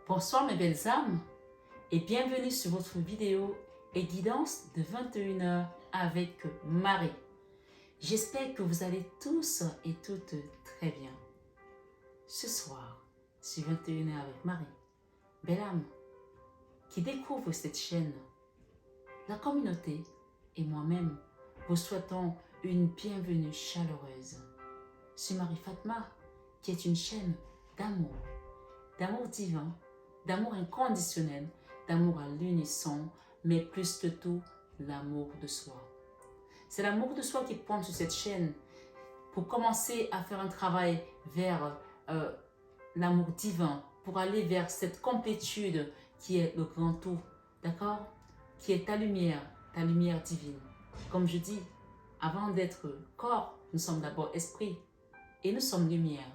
Bonsoir mes belles âmes et bienvenue sur votre vidéo et guidance de 21h avec Marie. J'espère que vous allez tous et toutes très bien. Ce soir, sur 21h avec Marie, belle âme qui découvre cette chaîne, la communauté et moi-même vous souhaitons une bienvenue chaleureuse sur Marie Fatma qui est une chaîne d'amour divin, d'amour inconditionnel, d'amour à l'unisson, mais plus que tout, l'amour de soi. C'est l'amour de soi qui pointe sur cette chaîne pour commencer à faire un travail vers l'amour divin, pour aller vers cette complétude qui est le grand tout, d'accord? Qui est ta lumière divine. Comme je dis, avant d'être corps, nous sommes d'abord esprit et nous sommes lumière.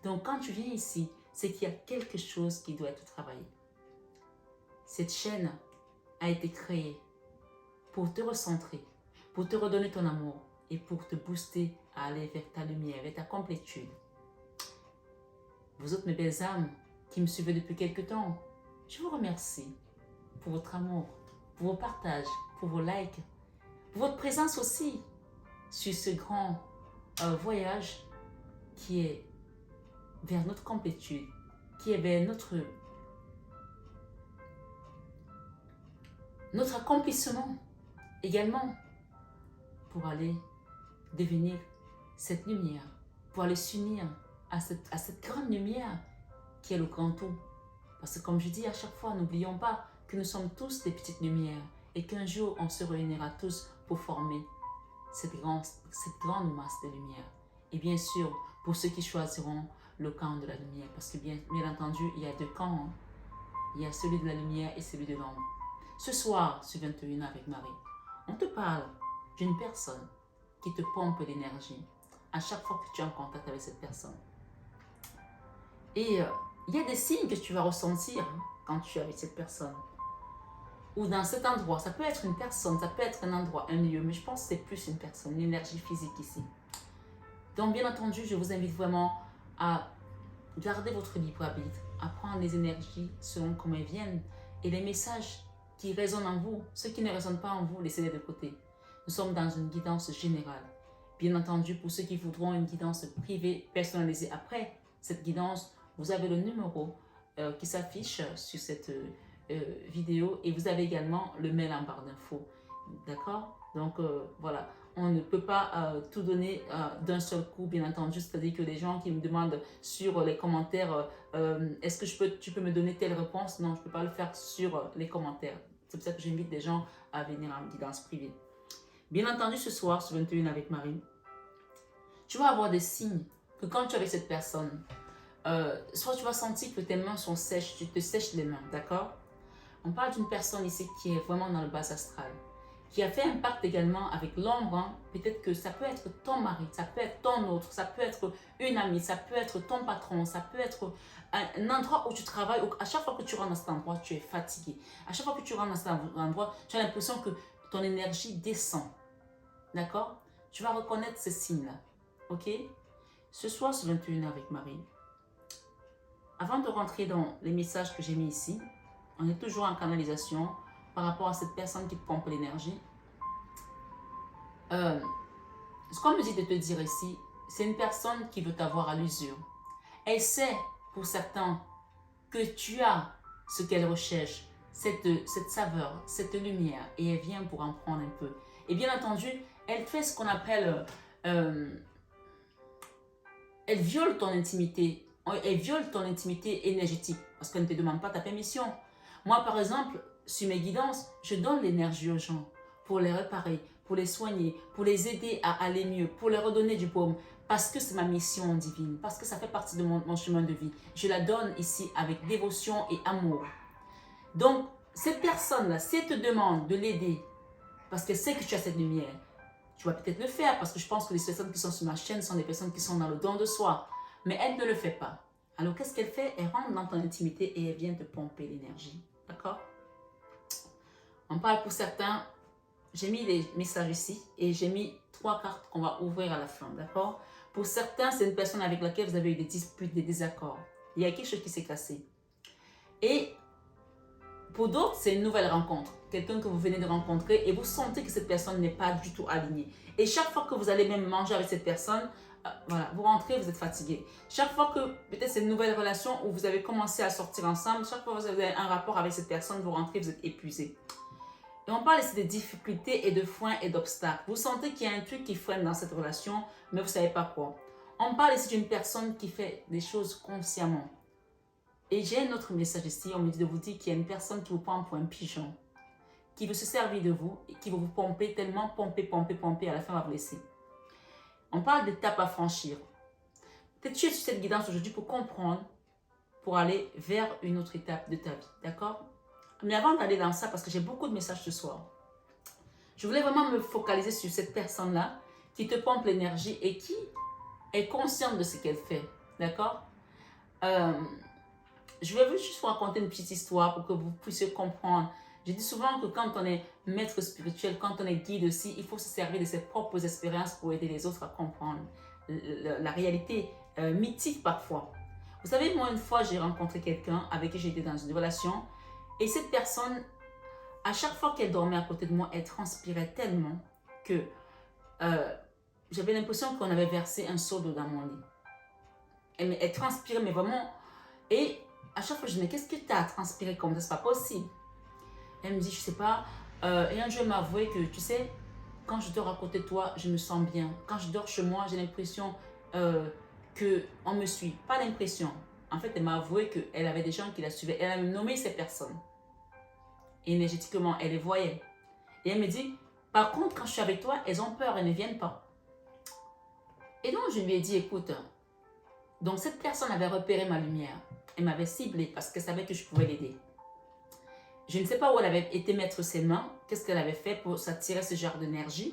Donc quand tu viens ici, c'est qu'il y a quelque chose qui doit être travaillé. Cette chaîne a été créée pour te recentrer, pour te redonner ton amour et pour te booster à aller vers ta lumière, vers ta complétude. Vous autres, mes belles âmes qui me suivez depuis quelque temps, je vous remercie pour votre amour, pour vos partages, pour vos likes, pour votre présence aussi sur ce grand voyage qui est vers notre complétude, qui est vers notre accomplissement également pour aller devenir cette lumière, pour aller s'unir à cette grande lumière qui est le grand tout. Parce que comme je dis à chaque fois, n'oublions pas que nous sommes tous des petites lumières et qu'un jour on se réunira tous pour former cette grande masse de lumière. Et bien sûr, pour ceux qui choisiront le camp de la lumière, parce que bien entendu, il y a deux camps. Hein. Il y a celui de la lumière et celui de l'ombre. Ce soir, sur 21 avec Marie, on te parle d'une personne qui te pompe l'énergie à chaque fois que tu es en contact avec cette personne. Et il y a des signes que tu vas ressentir quand tu es avec cette personne. Ou dans cet endroit, ça peut être une personne, ça peut être un endroit, un lieu, mais je pense que c'est plus une personne, une énergie physique ici. Donc bien entendu, je vous invite vraiment à garder votre libre arbitre, à prendre les énergies selon comment elles viennent et les messages qui résonnent en vous. Ceux qui ne résonnent pas en vous, laissez-les de côté. Nous sommes dans une guidance générale. Bien entendu, pour ceux qui voudront une guidance privée, personnalisée après cette guidance, vous avez le numéro qui s'affiche sur cette vidéo et vous avez également le mail en barre d'infos. D'accord? Donc voilà. On ne peut pas tout donner d'un seul coup, bien entendu. C'est-à-dire que les gens qui me demandent sur les commentaires, est-ce que tu peux me donner telle réponse? Non, je ne peux pas le faire sur les commentaires. C'est pour ça que j'invite des gens à venir en guidance privée. Bien entendu, ce soir, sur 21 avec Marie, tu vas avoir des signes que quand tu es avec cette personne, soit tu vas sentir que tes mains sont sèches, tu te sèches les mains, d'accord? On parle d'une personne ici qui est vraiment dans le bas astral, qui a fait un pacte également avec l'ombre. Hein. Peut-être que ça peut être ton mari, ça peut être ton autre, ça peut être une amie, ça peut être ton patron, ça peut être un endroit où tu travailles, où à chaque fois que tu rentres dans cet endroit, tu es fatigué. À chaque fois que tu rentres dans cet endroit, tu as l'impression que ton énergie descend. D'accord? Tu vas reconnaître ces signes-là. Ok? Ce soir, sur 21h avec Marie, avant de rentrer dans les messages que j'ai mis ici, on est toujours en canalisation par rapport à cette personne qui te pompe l'énergie. Ce qu'on me dit de te dire ici, c'est une personne qui veut t'avoir à l'usure. Elle sait, pour certains, que tu as ce qu'elle recherche, cette saveur, cette lumière, et elle vient pour en prendre un peu. Et bien entendu, elle fait ce qu'on appelle... elle viole ton intimité. Elle viole ton intimité énergétique parce qu'elle ne te demande pas ta permission. Moi, par exemple, sur mes guidances, je donne l'énergie aux gens pour les réparer, pour les soigner, pour les aider à aller mieux, pour leur redonner du baume, parce que c'est ma mission divine, parce que ça fait partie de mon chemin de vie. Je la donne ici avec dévotion et amour. Donc, cette personne-là, si elle te demande de l'aider, parce qu'elle sait que tu as cette lumière, tu vas peut-être le faire, parce que je pense que les personnes qui sont sur ma chaîne sont des personnes qui sont dans le don de soi, mais elle ne le fait pas. Alors, qu'est-ce qu'elle fait? Elle rentre dans ton intimité et elle vient te pomper l'énergie. D'accord? On parle pour certains, j'ai mis les messages ici et j'ai mis 3 cartes qu'on va ouvrir à la fin. D'accord? Pour certains, c'est une personne avec laquelle vous avez eu des disputes, des désaccords. Il y a quelque chose qui s'est cassé. Et pour d'autres, c'est une nouvelle rencontre. Quelqu'un que vous venez de rencontrer et vous sentez que cette personne n'est pas du tout alignée. Et chaque fois que vous allez même manger avec cette personne, voilà, vous rentrez, vous êtes fatigué. Chaque fois que peut-être c'est une nouvelle relation où vous avez commencé à sortir ensemble, chaque fois que vous avez un rapport avec cette personne, vous rentrez, vous êtes épuisé. Et on parle ici de difficultés et de freins et d'obstacles. Vous sentez qu'il y a un truc qui freine dans cette relation, mais vous ne savez pas quoi. On parle ici d'une personne qui fait des choses consciemment. Et j'ai un autre message ici, on me dit de vous dire qu'il y a une personne qui vous prend pour un pigeon, qui veut se servir de vous, et qui veut vous pomper tellement, pomper, à la fin va vous laisser. On parle d'étapes à franchir. Peut-être tu es sur cette guidance aujourd'hui pour comprendre, pour aller vers une autre étape de ta vie, d'accord? Mais avant d'aller dans ça, parce que j'ai beaucoup de messages ce soir, je voulais vraiment me focaliser sur cette personne-là qui te pompe l'énergie et qui est consciente de ce qu'elle fait, d'accord? Je vais juste vous raconter une petite histoire pour que vous puissiez comprendre. Je dis souvent que quand on est maître spirituel, quand on est guide aussi, il faut se servir de ses propres expériences pour aider les autres à comprendre la réalité mythique parfois. Vous savez, moi, une fois, j'ai rencontré quelqu'un avec qui j'étais dans une relation et cette personne, à chaque fois qu'elle dormait à côté de moi, elle transpirait tellement que j'avais l'impression qu'on avait versé un seau d'eau dans mon lit. Elle transpirait, mais vraiment... Et à chaque fois, je me dis, mais qu'est-ce que tu as transpiré comme ça? C'est pas possible. Elle me dit, je sais pas. Et un jour, elle m'a avoué que, tu sais, quand je dors à côté de toi, je me sens bien. Quand je dors chez moi, j'ai l'impression qu'on me suit. Pas l'impression. En fait, elle m'a avoué qu'elle avait des gens qui la suivaient. Elle a nommé ces personnes. Et énergétiquement, elle les voyait. Et elle me dit, par contre, quand je suis avec toi, elles ont peur, elles ne viennent pas. Et donc, je lui ai dit, écoute, donc cette personne avait repéré ma lumière. Elle m'avait ciblée parce qu'elle savait que je pouvais l'aider. Je ne sais pas où elle avait été mettre ses mains, qu'est-ce qu'elle avait fait pour s'attirer ce genre d'énergie,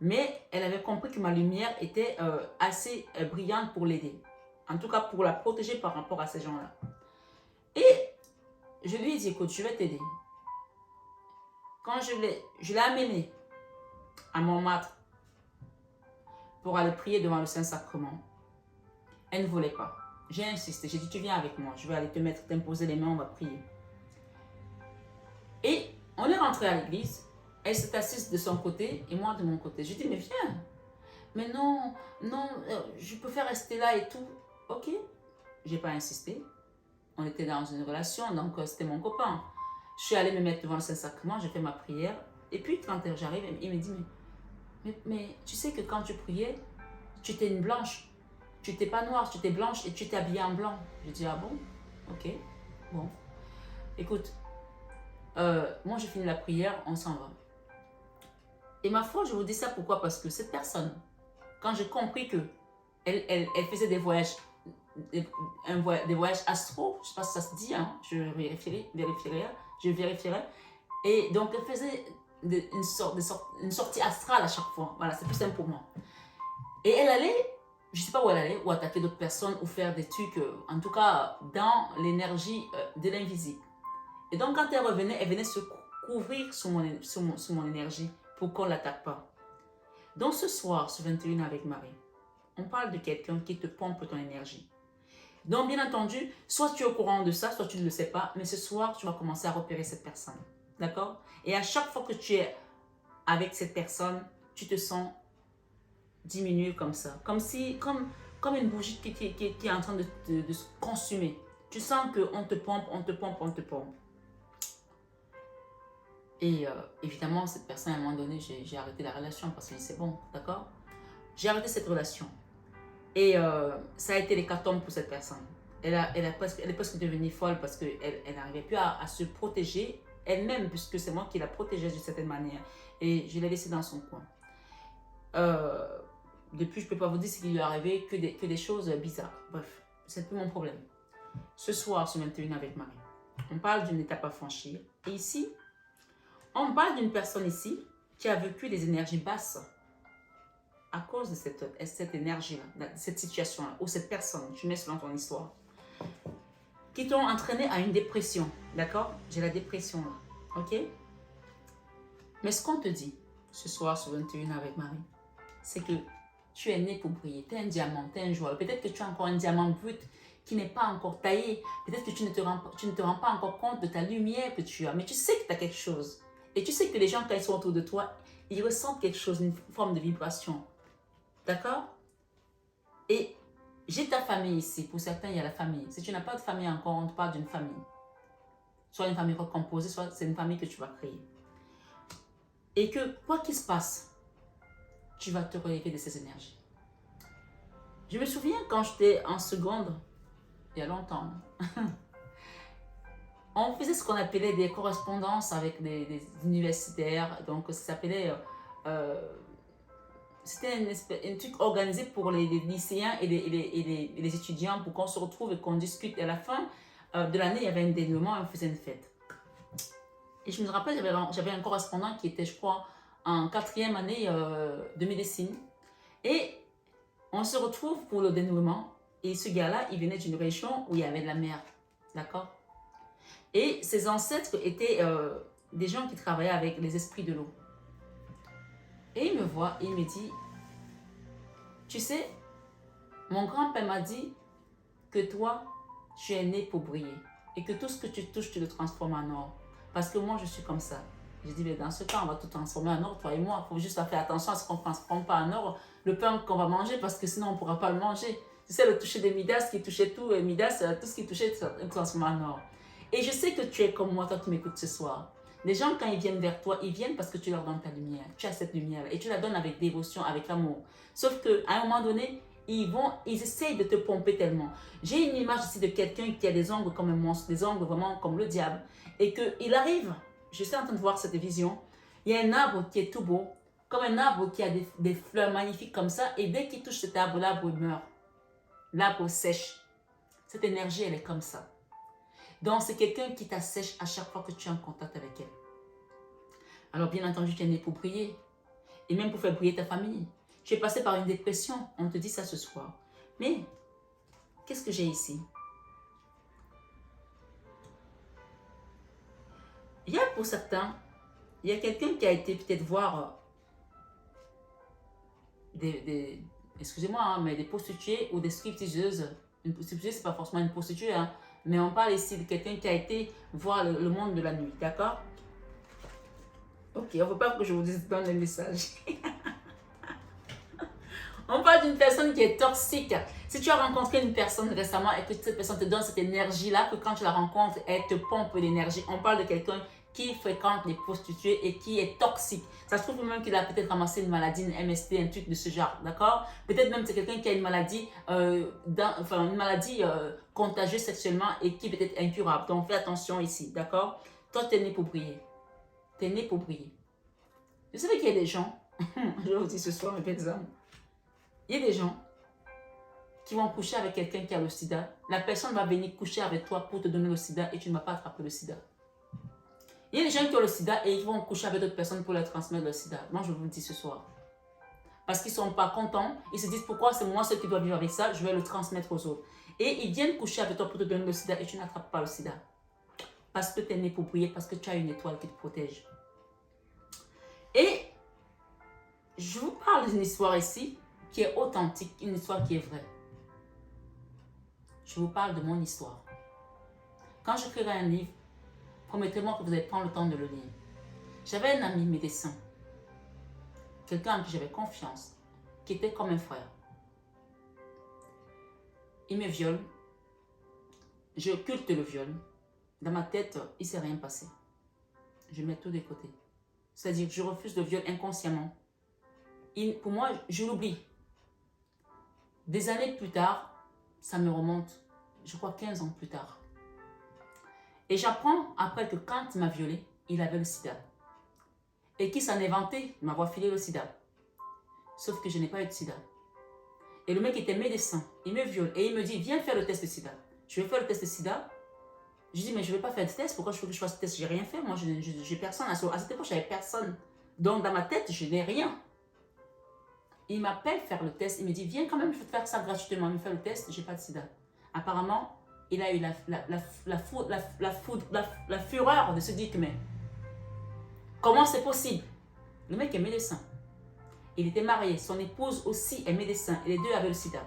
mais elle avait compris que ma lumière était assez brillante pour l'aider. En tout cas, pour la protéger par rapport à ces gens-là. Et je lui ai dit, écoute, je vais t'aider. Quand je l'ai amenée à Montmartre pour aller prier devant le Saint-Sacrement, elle ne voulait pas. J'ai insisté, j'ai dit, tu viens avec moi, je vais aller t'imposer les mains, on va prier. Et on est rentré à l'église, elle s'est assise de son côté et moi de mon côté. Je dis, mais viens. Mais non, je préfère rester là et tout. Ok, j'ai pas insisté. On était dans une relation, donc c'était mon copain. Je suis allée me mettre devant le Saint-Sacrement, j'ai fait ma prière. Et puis quand j'arrive, il me dit, mais tu sais que quand tu priais, tu étais une blanche. Tu n'étais pas noire, tu étais blanche et tu t'es habillée en blanc. Je dis, ah bon? Ok, bon. Écoute, moi je finis la prière, on s'en va. Et ma foi, je vous dis ça pourquoi? Parce que cette personne, quand j'ai compris que elle faisait des voyages, des voyages astro, je ne sais pas si ça se dit, hein, je vérifierai. Et donc elle faisait une sortie astrale à chaque fois. Voilà, c'est plus simple pour moi. Et elle allait, je ne sais pas où elle allait, ou attaquer d'autres personnes, ou faire des trucs, en tout cas dans l'énergie de l'invisible. Et donc quand elle revenait, elle venait se couvrir sous mon énergie pour qu'on ne l'attaque pas. Donc ce soir, ce 21 avec Marie, on parle de quelqu'un qui te pompe ton énergie. Donc bien entendu, soit tu es au courant de ça, soit tu ne le sais pas, mais ce soir, tu vas commencer à repérer cette personne. D'accord? Et à chaque fois que tu es avec cette personne, tu te sens diminuer comme ça. Comme une bougie qui est en train de se consumer. Tu sens qu'on te pompe, on te pompe, on te pompe. Et évidemment, cette personne, à un moment donné, j'ai arrêté la relation parce que c'est bon, d'accord? J'ai arrêté cette relation. Et ça a été l'hécatombe pour cette personne. Elle est presque devenue folle parce qu'elle n'arrivait plus à se protéger elle-même, puisque c'est moi qui la protégeais d'une certaine manière. Et je l'ai laissée dans son coin. Depuis, je ne peux pas vous dire ce qui lui est arrivé, que des choses bizarres. Bref, c'est plus mon problème. Ce soir, ce 21 avec Marie, on parle d'une étape à franchir. Et ici, on parle d'une personne ici qui a vécu des énergies basses à cause de cette énergie-là, de cette situation-là, ou cette personne, tu mets selon ton histoire, qui t'ont entraîné à une dépression. D'accord? J'ai la dépression là. Ok? Mais ce qu'on te dit ce soir, ce 21 avec Marie, c'est que tu es né pour briller. Tu es un diamant, tu es un joyau. Peut-être que tu as encore un diamant brut qui n'est pas encore taillé. Peut-être que tu ne te rends pas encore compte de ta lumière que tu as, mais tu sais que tu as quelque chose. Et tu sais que les gens, quand ils sont autour de toi, ils ressentent quelque chose, une forme de vibration. D'accord? Et j'ai ta famille ici. Pour certains, il y a la famille. Si tu n'as pas de famille encore, on te parle d'une famille. Soit une famille recomposée, soit c'est une famille que tu vas créer. Et que, quoi qu'il se passe, tu vas te relever de ces énergies. Je me souviens quand j'étais en seconde, il y a longtemps, on faisait ce qu'on appelait des correspondances avec des universitaires. Donc, ça s'appelait... c'était un truc organisé pour les lycéens et les étudiants pour qu'on se retrouve et qu'on discute. Et à la fin de l'année, il y avait un dénouement et on faisait une fête. Et je me rappelle, j'avais un correspondant qui était, je crois, en 4e année de médecine. Et on se retrouve pour le dénouement. Et ce gars-là, il venait d'une région où il y avait de la mer. D'accord? Et ses ancêtres étaient des gens qui travaillaient avec les esprits de l'eau. Et il me voit et il me dit, tu sais, mon grand-père m'a dit que toi, tu es né pour briller. Et que tout ce que tu touches, tu le transformes en or. Parce que moi, je suis comme ça. Je dis, mais dans ce cas, on va tout transformer en or, toi et moi. Il faut juste faire attention à ce qu'on ne transforme pas en or le pain qu'on va manger, parce que sinon, on ne pourra pas le manger. Tu sais, le toucher de Midas qui touchait tout, et Midas, tout ce qui touchait, il transforme en or. Et je sais que tu es comme moi, toi qui m'écoutes ce soir. Les gens, quand ils viennent vers toi, ils viennent parce que tu leur donnes ta lumière. Tu as cette lumière et tu la donnes avec dévotion, avec amour. Sauf qu'à un moment donné, ils essayent de te pomper tellement. J'ai une image ici de quelqu'un qui a des ongles comme un monstre, des ongles vraiment comme le diable. Et qu'il arrive, je suis en train de voir cette vision, il y a un arbre qui est tout beau, comme un arbre qui a des fleurs magnifiques comme ça. Et dès qu'il touche cet arbre, l'arbre meurt. L'arbre sèche. Cette énergie, elle est comme ça. Donc, c'est quelqu'un qui t'assèche à chaque fois que tu es en contact avec elle. Alors, bien entendu, tu es né pour briller. Et même pour faire briller ta famille. Tu es passé par une dépression. On te dit ça ce soir. Mais, qu'est-ce que j'ai ici? Il y a pour certains, il y a quelqu'un qui a été peut-être voir excusez-moi, hein, mais des prostituées ou des stripteaseuses. Une prostituée, ce n'est pas forcément une prostituée, hein. Mais on parle ici de quelqu'un qui a été voir le monde de la nuit, d'accord? Ok, on ne veut pas que je vous dise dans le message. On parle d'une personne qui est toxique. Si tu as rencontré une personne récemment et que cette personne te donne cette énergie-là, que quand tu la rencontres, elle te pompe l'énergie. On parle de quelqu'un qui fréquente les prostituées et qui est toxique. Ça se trouve même qu'il a peut-être ramassé une maladie, une MST, un truc de ce genre, d'accord? Peut-être même c'est quelqu'un qui a une maladie, contagieuse sexuellement et qui peut être incurable. Donc fais attention ici, d'accord? Toi, tu es né pour briller. Tu es né pour briller. Vous savez qu'il y a des gens, je vais vous dire ce soir, mes belles âmes, il y a des gens qui vont coucher avec quelqu'un qui a le sida. La personne va venir coucher avec toi pour te donner le sida et tu ne vas pas attraper le sida. Il y a des gens qui ont le sida et ils vont coucher avec d'autres personnes pour leur transmettre le sida. Moi, je vous le dis ce soir. Parce qu'ils ne sont pas contents. Ils se disent, pourquoi c'est moi seul qui dois vivre avec ça, je vais le transmettre aux autres. Et ils viennent coucher avec toi pour te donner le sida et tu n'attrapes pas le sida. Parce que tu es né pour briller, parce que tu as une étoile qui te protège. Et je vous parle d'une histoire ici qui est authentique, une histoire qui est vraie. Je vous parle de mon histoire. Quand j'écrirai un livre, promettez-moi que vous allez prendre le temps de le lire. J'avais un ami médecin, quelqu'un en qui j'avais confiance, qui était comme un frère. Il me viole, je occulte le viol. Dans ma tête, il ne s'est rien passé. Je mets tout de côté. C'est-à-dire que je refuse le viol inconsciemment. Pour moi, je l'oublie. Des années plus tard, ça me remonte, je crois 15 ans plus tard. Et j'apprends après que quand il m'a violée, il avait le sida. Et qu'il s'en est vanté de m'avoir filé le sida. Sauf que je n'ai pas eu de sida. Et le mec était médecin, il me viole et il me dit, viens faire le test de sida. Je vais faire le test de sida. Je dis, mais je ne vais pas faire de test, pourquoi je veux que je fasse le test? Je n'ai rien fait, moi, j'ai personne. À cette époque, je n'avais personne. Donc, dans ma tête, je n'ai rien. Il m'appelle faire le test, il me dit, viens quand même, je vais te faire ça gratuitement. Il me fait le test, je n'ai pas de sida. Apparemment, il a eu la fureur de se dire que, mais comment c'est possible? Le mec est médecin. Il était marié, son épouse aussi est médecin, et les deux avaient le sida.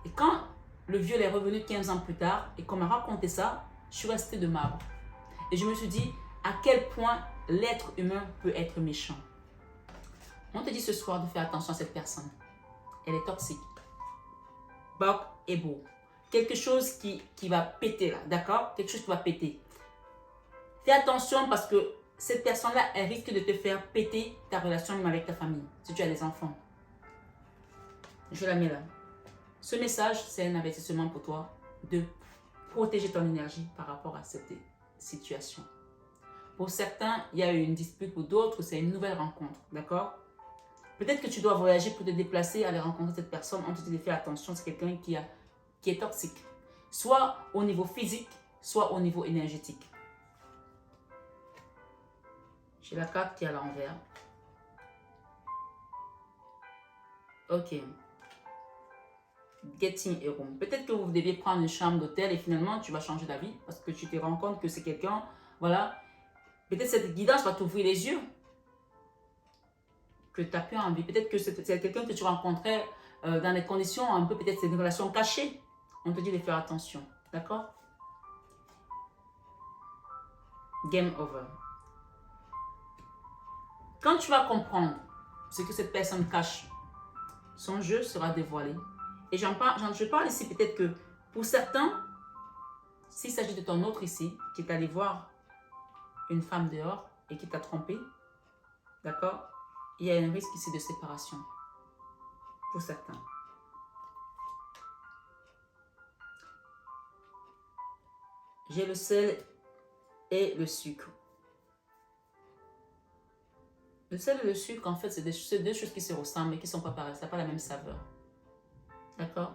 Et quand le viol est revenu 15 ans plus tard et qu'on m'a raconté ça, je suis restée de marbre. Et je me suis dit à quel point l'être humain peut être méchant. On te dit ce soir de faire attention à cette personne. Elle est toxique. Boc et beau. Quelque chose qui va péter là, d'accord? Quelque chose qui va péter. Fais attention parce que cette personne-là, elle risque de te faire péter ta relation même avec ta famille, si tu as des enfants. Je la mets là. Ce message, c'est un avertissement pour toi de protéger ton énergie par rapport à cette situation. Pour certains, il y a eu une dispute, pour d'autres, c'est une nouvelle rencontre, d'accord? Peut-être que tu dois voyager pour te déplacer, aller rencontrer cette personne. On te dit de faire attention, c'est quelqu'un qui est toxique. Soit au niveau physique, soit au niveau énergétique. J'ai la carte qui est à l'envers. Ok. Getting a room. Peut-être que vous deviez prendre une chambre d'hôtel et finalement tu vas changer d'avis parce que tu te rends compte que c'est quelqu'un, voilà. Peut-être cette guidance va t'ouvrir les yeux. Que tu n'as plus envie. Peut-être que c'est quelqu'un que tu rencontrais dans des conditions un peu, peut-être c'est une relation cachée. On te dit de faire attention. D'accord? Game over. Quand tu vas comprendre ce que cette personne cache, son jeu sera dévoilé. Et je parle ici peut-être que pour certains, s'il s'agit de ton autre ici, qui est allé voir une femme dehors et qui t'a trompé, d'accord? Il y a un risque ici de séparation. Pour certains. J'ai le sel et le sucre. Le sel et le sucre, en fait, c'est deux choses qui se ressemblent mais qui ne sont pas pareilles. Ça n'a pas la même saveur. D'accord?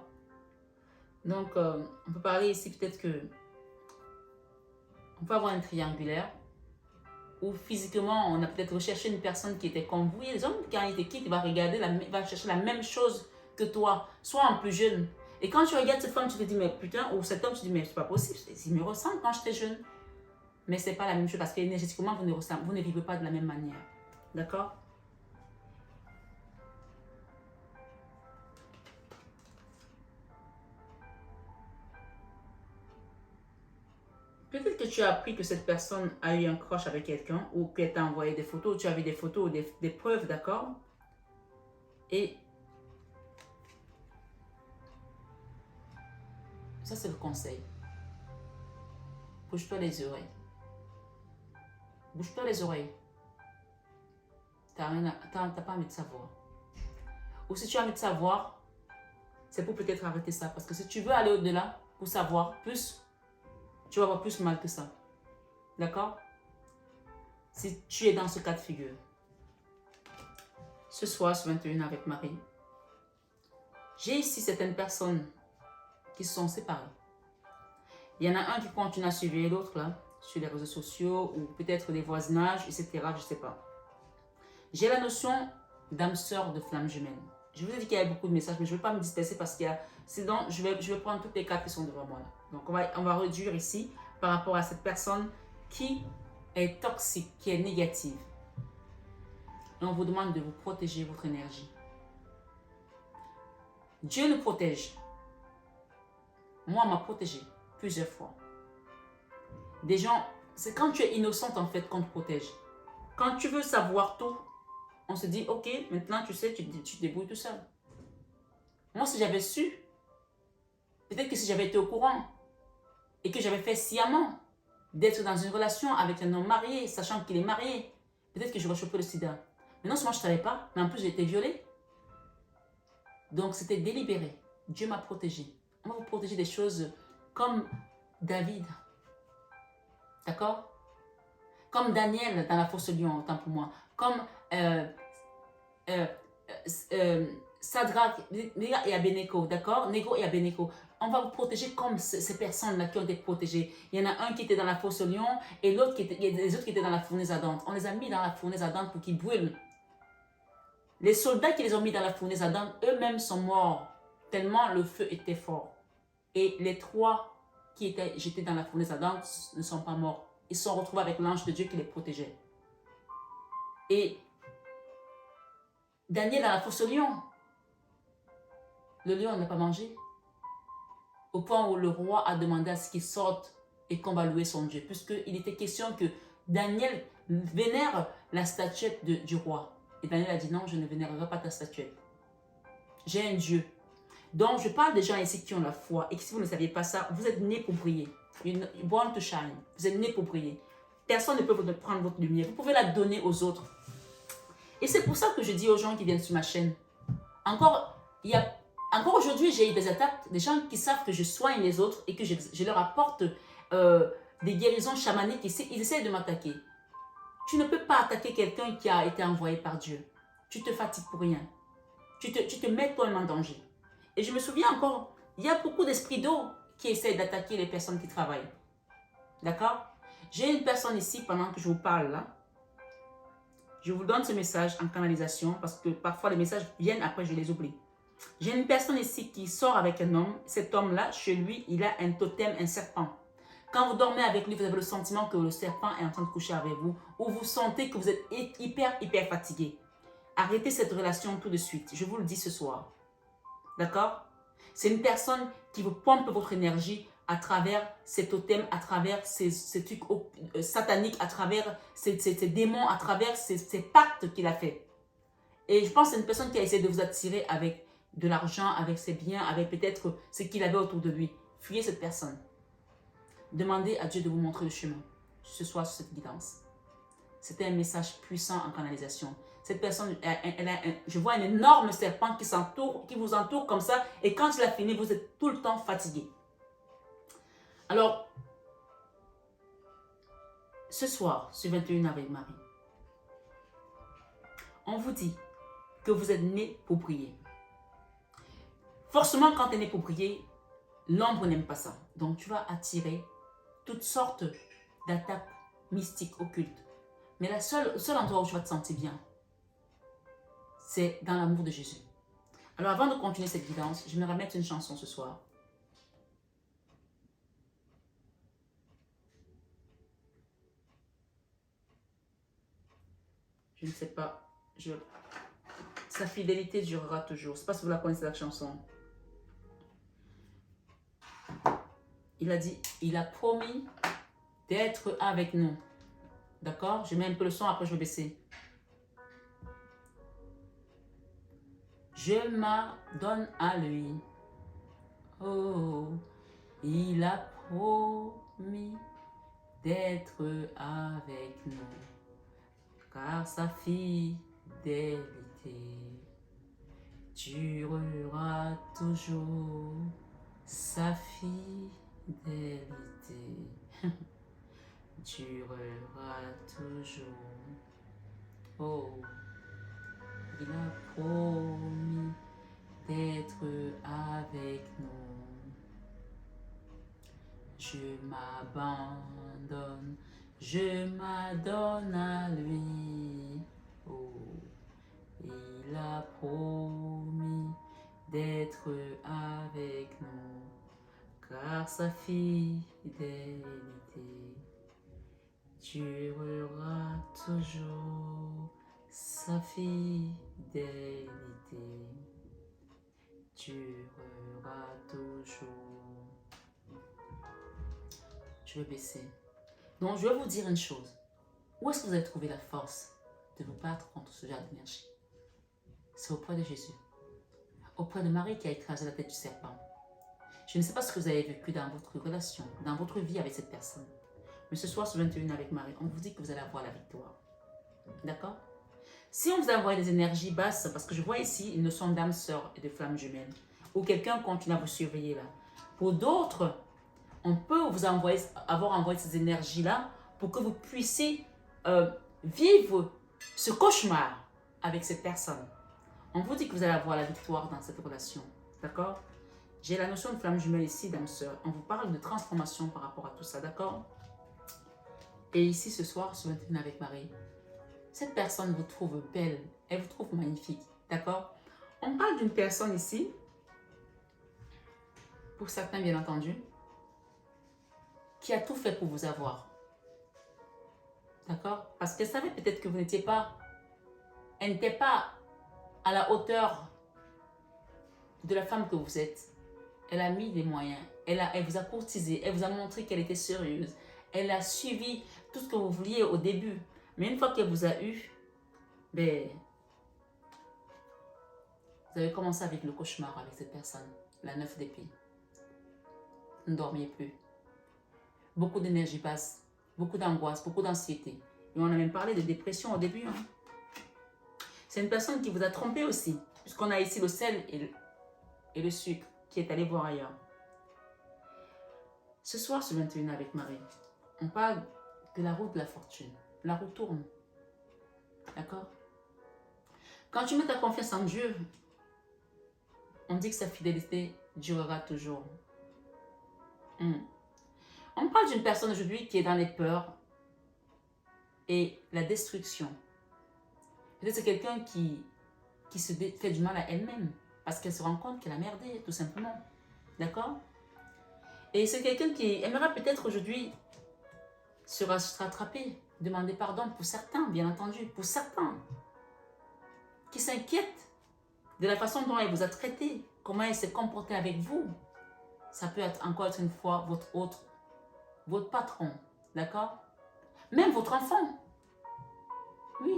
Donc, on peut parler ici peut-être que on peut avoir un triangulaire où physiquement, on a peut-être recherché une personne qui était comme vous. Et les hommes, quand ils te quittent, ils vont regarder, va chercher la même chose que toi, soit en plus jeune. Et quand tu regardes cette femme, tu te dis, mais putain, ou cet homme, tu te dis, mais c'est pas possible, il me ressemble quand j'étais jeune. Mais c'est pas la même chose parce qu'énergétiquement, vous ne vivez pas de la même manière. D'accord? Peut-être que tu as appris que cette personne a eu un crush avec quelqu'un ou qu'elle t'a envoyé des photos, tu as vu des photos ou des preuves, d'accord? Et ça, c'est le conseil. Bouge-toi les oreilles. Bouge-toi les oreilles. T'as pas envie de savoir. Ou si tu as envie de savoir, c'est pour peut-être arrêter ça. Parce que si tu veux aller au-delà pour savoir plus, tu vas avoir plus mal que ça. D'accord? Si tu es dans ce cas de figure. Ce soir, ce 21 avec Marie, j'ai ici certaines personnes qui se sont séparées. Il y en a un qui continue à suivre l'autre là, sur les réseaux sociaux ou peut-être des voisinages, etc. Je ne sais pas. J'ai la notion d'âme sœur de flamme jumelle. Je vous ai dit qu'il y avait beaucoup de messages, mais je ne vais pas me disperser parce qu'il y a... Sinon, je vais prendre toutes les cartes qui sont devant moi là. Donc, on va réduire ici par rapport à cette personne qui est toxique, qui est négative. Et on vous demande de vous protéger votre énergie. Dieu nous protège. Moi, on m'a protégé plusieurs fois. Des gens, c'est quand tu es innocente en fait qu'on te protège. Quand tu veux savoir tout, on se dit, ok, maintenant tu sais, tu te débrouilles tout seul. Moi, si j'avais su, peut-être que si j'avais été au courant et que j'avais fait sciemment d'être dans une relation avec un homme marié, sachant qu'il est marié, peut-être que j'aurais chopé le sida. Mais non seulement je ne savais pas, mais en plus j'ai été violée. Donc c'était délibéré. Dieu m'a protégée. On va vous protéger des choses comme David. D'accord? Comme Daniel dans la fosse lion, autant pour moi. Comme Sadrach et Abednego, d'accord? Nego et Abednego. On va vous protéger comme ces personnes-là qui ont été protégées. Il y en a un qui était dans la fosse au lion et l'autre les autres qui étaient dans la fournaise ardente. On les a mis dans la fournaise ardente pour qu'ils brûlent. Les soldats qui les ont mis dans la fournaise ardente, eux-mêmes sont morts, tellement le feu était fort. Et les trois qui étaient jetés dans la fournaise ardente ne sont pas morts. Ils se sont retrouvés avec l'ange de Dieu qui les protégeait. Et Daniel dans la fosse au lion. Le lion n'a pas mangé. Au point où le roi a demandé à ce qu'il sorte et qu'on va louer son Dieu. Puisqu'il était question que Daniel vénère la statuette du roi. Et Daniel a dit non, je ne vénérerai pas ta statuette. J'ai un Dieu. Donc, je parle des gens ici qui ont la foi. Et que si vous ne saviez pas ça, vous êtes nés pour briller. Born to shine. Vous êtes nés pour briller. Personne ne peut vous prendre votre lumière. Vous pouvez la donner aux autres. Et c'est pour ça que je dis aux gens qui viennent sur ma chaîne. Encore aujourd'hui, j'ai eu des attaques, des gens qui savent que je soigne les autres et que je leur apporte des guérisons chamaniques. Ils essayent de m'attaquer. Tu ne peux pas attaquer quelqu'un qui a été envoyé par Dieu. Tu te fatigues pour rien. Tu te mets toi-même en danger. Et je me souviens encore, il y a beaucoup d'esprits d'eau qui essaient d'attaquer les personnes qui travaillent. D'accord? J'ai une personne ici, pendant que je vous parle là. Je vous donne ce message en canalisation parce que parfois les messages viennent, après je les oublie. J'ai une personne ici qui sort avec un homme. Cet homme-là, chez lui, il a un totem, un serpent. Quand vous dormez avec lui, vous avez le sentiment que le serpent est en train de coucher avec vous ou vous sentez que vous êtes hyper fatigué. Arrêtez cette relation tout de suite. Je vous le dis ce soir. D'accord? C'est une personne qui vous pompe votre énergie à travers ces totems, à travers ces trucs sataniques, à travers ces démons, à travers ces pactes qu'il a fait. Et je pense que c'est une personne qui a essayé de vous attirer avec de l'argent, avec ses biens, avec peut-être ce qu'il avait autour de lui. Fuyez cette personne. Demandez à Dieu de vous montrer le chemin ce soir sur cette guidance. C'était un message puissant en canalisation. Cette personne, je vois un énorme serpent qui vous entoure comme ça. Et quand il a fini, vous êtes tout le temps fatigué. Alors, ce soir, sur 21 avec Marie, on vous dit que vous êtes né pour prier. Forcément, quand tu es né pour prier, l'ombre n'aime pas ça. Donc, tu vas attirer toutes sortes d'attaques mystiques, occultes. Mais le seul endroit où tu vas te sentir bien, c'est dans l'amour de Jésus. Alors, avant de continuer cette guidance, je vais me remettre une chanson ce soir. Je ne sais pas. Sa fidélité durera toujours. Je ne sais pas si vous la connaissez, la chanson. Il a dit, il a promis d'être avec nous. D'accord? Je mets un peu le son, après je vais baisser. Je m'adonne à lui. Oh, il a promis d'être avec nous. Car sa fidélité durera toujours. Sa fidélité durera toujours. Oh, il a promis d'être avec nous. Je m'adonne à lui. Oh, il a promis d'être avec nous, car sa fidélité durera toujours. Sa fidélité durera toujours. Je vais baisser. Donc, je vais vous dire une chose. Où est-ce que vous avez trouvé la force de vous battre contre ce genre d'énergie? C'est auprès de Jésus. Auprès de Marie qui a écrasé la tête du serpent. Je ne sais pas ce que vous avez vécu dans votre relation, dans votre vie avec cette personne. Mais ce soir, sur 21 avec Marie, on vous dit que vous allez avoir la victoire. D'accord? Si on vous a envoyé des énergies basses, parce que je vois ici une notion d'âme sœur et de flamme jumelle, ou quelqu'un continue à vous surveiller là. Pour d'autres, on peut vous avoir envoyé ces énergies-là pour que vous puissiez vivre ce cauchemar avec cette personne. On vous dit que vous allez avoir la victoire dans cette relation. D'accord? J'ai la notion de flamme jumelle ici, d'âme sœur. On vous parle de transformation par rapport à tout ça. D'accord? Et ici, ce soir, sur 21 avec Marie, cette personne vous trouve belle. Elle vous trouve magnifique. D'accord? On parle d'une personne ici, pour certains bien entendu, qui a tout fait pour vous avoir. D'accord? Parce qu'elle savait peut-être que vous n'étiez pas, elle n'était pas à la hauteur de la femme que vous êtes. Elle a mis des moyens. Elle vous a courtisé, elle vous a montré qu'elle était sérieuse. Elle a suivi tout ce que vous vouliez au début. Mais une fois qu'elle vous a eu, ben, vous avez commencé avec le cauchemar avec cette personne, la 9 d'épée. Vous ne dormiez plus. Beaucoup d'énergie passe, beaucoup d'angoisse, beaucoup d'anxiété. Et on a même parlé de dépression au début. Hein. C'est une personne qui vous a trompé aussi, puisqu'on a ici le sel et le sucre qui est allé voir ailleurs. Ce soir, ce 21 avec Marie, on parle de la roue de la fortune. La roue tourne. D'accord? Quand tu mets ta confiance en Dieu, on dit que sa fidélité durera toujours. On parle d'une personne aujourd'hui qui est dans les peurs et la destruction. Peut-être c'est quelqu'un qui se fait du mal à elle-même parce qu'elle se rend compte qu'elle a merdé, tout simplement. D'accord? Et c'est quelqu'un qui aimerait peut-être aujourd'hui se rattraper, demander pardon pour certains, bien entendu, pour certains qui s'inquiètent de la façon dont elle vous a traité, comment elle s'est comportée avec vous. Ça peut être encore une fois votre patron, d'accord? Même votre enfant. Oui.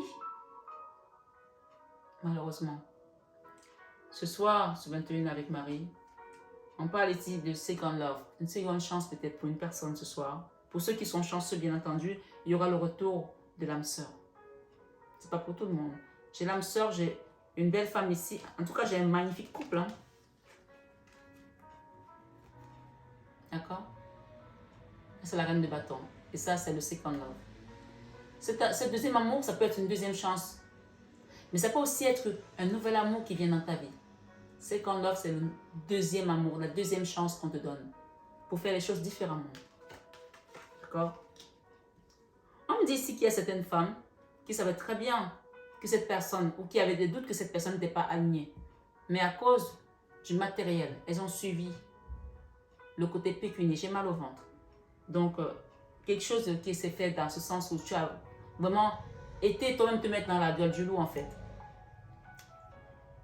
Malheureusement. Ce soir, ce 21 avec Marie, on parle ici de second love, une seconde chance peut-être pour une personne ce soir. Pour ceux qui sont chanceux, bien entendu, il y aura le retour de l'âme sœur. C'est pas pour tout le monde. J'ai l'âme sœur, j'ai une belle femme ici. En tout cas, j'ai un magnifique couple. Hein. D'accord? C'est la reine de bâton. Et ça, c'est le second love. Ce deuxième amour, ça peut être une deuxième chance. Mais ça peut aussi être un nouvel amour qui vient dans ta vie. Second love, c'est le deuxième amour, la deuxième chance qu'on te donne pour faire les choses différemment. D'accord? On me dit ici qu'il y a certaines femmes qui savaient très bien que cette personne, ou qui avaient des doutes que cette personne n'était pas alignée. Mais à cause du matériel, elles ont suivi le côté pécunier. J'ai mal au ventre. Donc, quelque chose qui s'est fait dans ce sens où tu as vraiment été toi-même te mettre dans la gueule du loup en fait.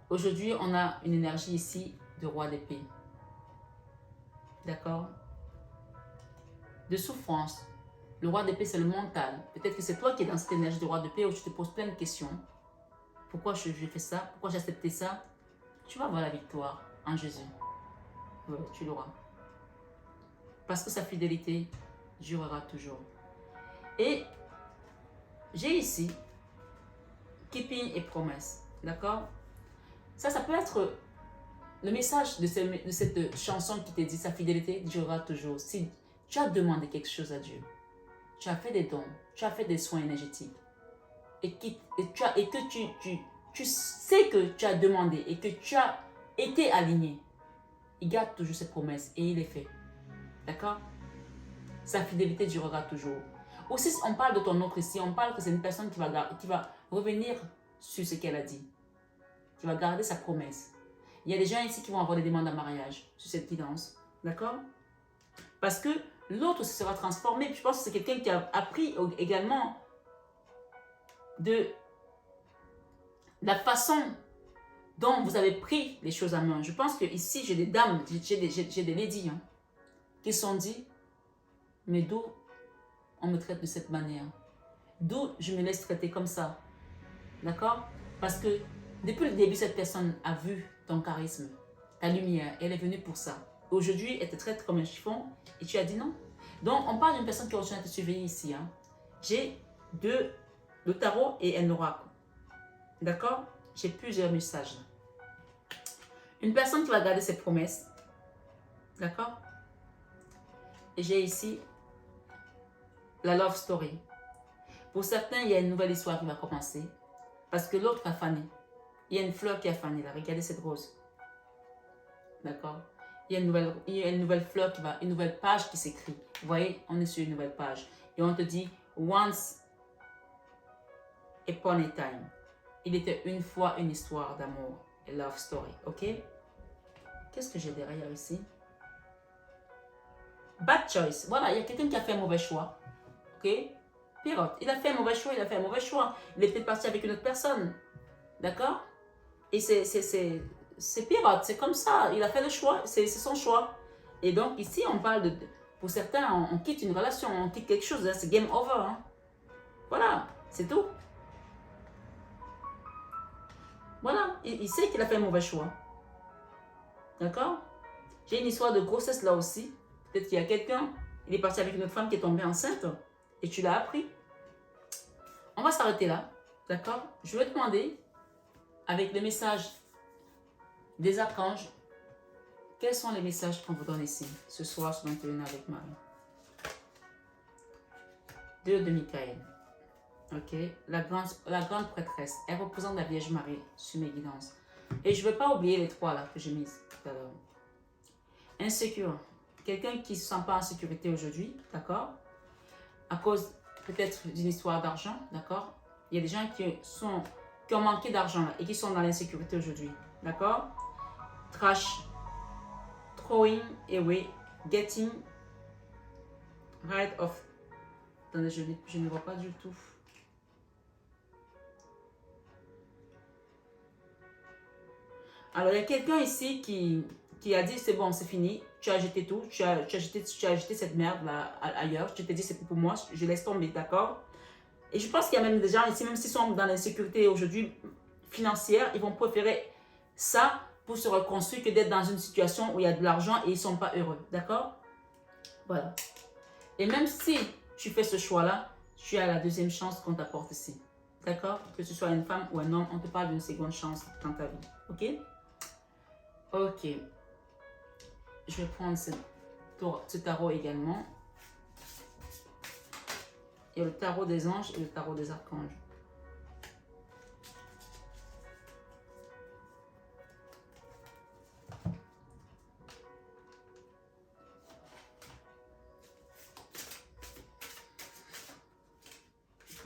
Aujourd'hui, on a une énergie ici de roi d'épée. D'accord? De souffrance. Le roi d'épée, c'est le mental. Peut-être que c'est toi qui es dans cette énergie de roi d'épée où tu te poses plein de questions. Pourquoi j'ai fait ça? Pourquoi j'ai accepté ça? Tu vas avoir la victoire en Jésus. Oui, tu l'auras. Parce que sa fidélité durera toujours. Et j'ai ici keeping et promesse. D'accord? Ça peut être le message de cette chanson qui te dit sa fidélité durera toujours. Si tu as demandé quelque chose à Dieu, tu as fait des dons, tu as fait des soins énergétiques et que tu sais que tu as demandé et que tu as été aligné, il garde toujours cette promesse et il est fait. D'accord? Sa fidélité durera toujours. Aussi, on parle de ton autre ici, on parle que c'est une personne qui va revenir sur ce qu'elle a dit. Qui va garder sa promesse. Il y a des gens ici qui vont avoir des demandes en mariage sur cette guidance. D'accord? Parce que l'autre se sera transformé. Je pense que c'est quelqu'un qui a appris également de la façon dont vous avez pris les choses en main. Je pense que ici j'ai des dames, j'ai des ladies hein, qui se sont dit, mais d'où on me traite de cette manière? D'où je me laisse traiter comme ça? D'accord? Parce que depuis le début, cette personne a vu ton charisme, ta lumière, elle est venue pour ça. Aujourd'hui, elle te traite comme un chiffon et tu as dit non. Donc, on parle d'une personne qui continue à te surveiller ici. Hein. J'ai le tarot et un oracle. D'accord? J'ai plusieurs messages. Une personne qui va garder ses promesses. D'accord? Et j'ai ici la love story. Pour certains, il y a une nouvelle histoire qui va commencer parce que l'autre a fané. Il y a une fleur qui a fané là. Regardez cette rose. D'accord? Il y a une nouvelle fleur qui va, une nouvelle page qui s'écrit. Vous voyez, on est sur une nouvelle page. Et on te dit, once upon a time. Il était une fois une histoire d'amour. A love story. Ok? Qu'est-ce que j'ai derrière ici? Bad choice. Voilà, il y a quelqu'un qui a fait un mauvais choix. Ok? Pirote. Il a fait un mauvais choix, il a fait un mauvais choix. Il est peut-être parti avec une autre personne. D'accord? Et c'est pirote, c'est comme ça. Il a fait le choix, c'est son choix. Et donc ici, on parle de... Pour certains, on quitte une relation, on quitte quelque chose, hein, c'est game over. Hein. Voilà, c'est tout. Voilà, il sait qu'il a fait un mauvais choix. D'accord? J'ai une histoire de grossesse là aussi. Peut-être qu'il y a quelqu'un, il est parti avec une autre femme qui est tombée enceinte et tu l'as appris. On va s'arrêter là. D'accord? Je vais te demander, avec les messages des archanges, quels sont les messages qu'on vous donne ici, ce soir sur 21 avec Marie? 2 de Michael. Ok, la grande prêtresse, elle représente la Vierge Marie sur mes guidances. Et je ne vais pas oublier les 3 là que j'ai mises tout à l'heure. Insécure, quelqu'un qui ne se sent pas en sécurité aujourd'hui, d'accord? À cause peut-être d'une histoire d'argent, d'accord? Il y a des gens qui ont manqué d'argent et qui sont dans l'insécurité aujourd'hui, d'accord? Trash, throwing away, getting rid of. Attendez, je ne vois pas du tout. Alors, il y a quelqu'un ici qui a dit, c'est bon, c'est fini, tu as jeté tout, tu as jeté cette merde là ailleurs, tu t'es dit, c'est pour moi, je laisse tomber, d'accord? Et je pense qu'il y a même des gens ici, même s'ils sont dans l'insécurité aujourd'hui financière, ils vont préférer ça pour se reconstruire que d'être dans une situation où il y a de l'argent et ils ne sont pas heureux, d'accord? Voilà. Et même si tu fais ce choix-là, tu as la deuxième chance qu'on t'apporte ici, d'accord? Que ce soit une femme ou un homme, on te parle d'une seconde chance dans ta vie, ok? Ok, je vais prendre ce tarot également. Il y a le tarot des anges et le tarot des archanges.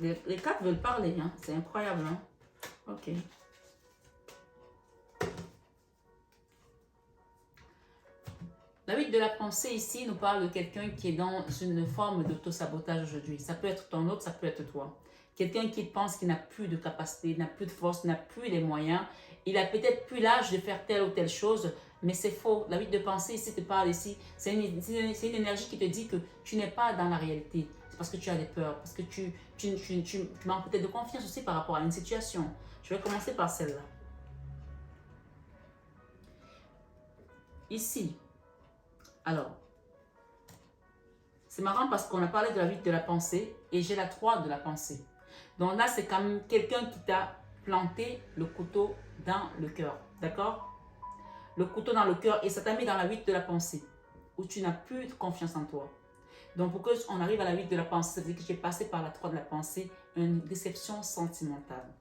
Les cartes veulent parler, hein? C'est incroyable. Hein? Ok. La 8 de la pensée ici nous parle de quelqu'un qui est dans une forme d'auto-sabotage aujourd'hui. Ça peut être ton autre, ça peut être toi. Quelqu'un qui pense qu'il n'a plus de capacité, n'a plus de force, n'a plus les moyens. Il a peut-être plus l'âge de faire telle ou telle chose, mais c'est faux. La 8 de pensée ici te parle ici. C'est une énergie qui te dit que tu n'es pas dans la réalité. C'est parce que tu as des peurs, parce que tu manques peut-être de confiance aussi par rapport à une situation. Je vais commencer par celle-là. Ici, alors, c'est marrant parce qu'on a parlé de la 8 de la pensée et j'ai la 3 de la pensée. Donc là, c'est quand même quelqu'un qui t'a planté le couteau dans le cœur. D'accord? Le couteau dans le cœur et ça t'a mis dans la 8 de la pensée où tu n'as plus de confiance en toi. Donc pour qu'on arrive à la 8 de la pensée, ça veut dire que j'ai passé par la 3 de la pensée, une déception sentimentale.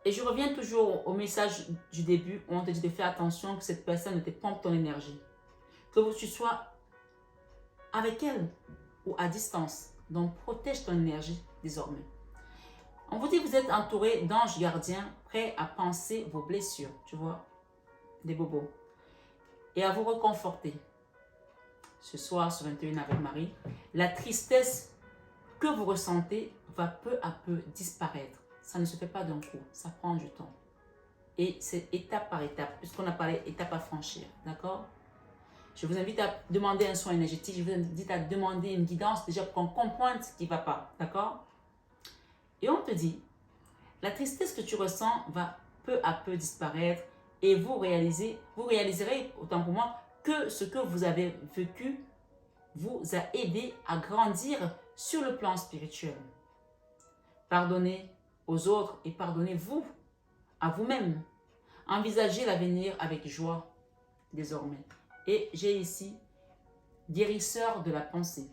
Et je reviens toujours au message du début où on te dit de faire attention que cette personne ne te pompe ton énergie. Que tu sois avec elle ou à distance. Donc protège ton énergie désormais. On vous dit que vous êtes entouré d'anges gardiens prêts à penser vos blessures, tu vois, des bobos, et à vous reconforter. Ce soir sur 21 avec Marie, la tristesse que vous ressentez va peu à peu disparaître. Ça ne se fait pas d'un coup, ça prend du temps. Et c'est étape par étape, puisqu'on a parlé étape à franchir, d'accord? Je vous invite à demander un soin énergétique, je vous invite à demander une guidance déjà pour qu'on comprenne ce qui ne va pas, d'accord? Et on te dit, la tristesse que tu ressens va peu à peu disparaître et vous réaliserez, autant pour moi, que ce que vous avez vécu vous a aidé à grandir sur le plan spirituel. Pardonnez aux autres et pardonnez-vous à vous-même. Envisagez l'avenir avec joie désormais. Et j'ai ici guérisseur de la pensée.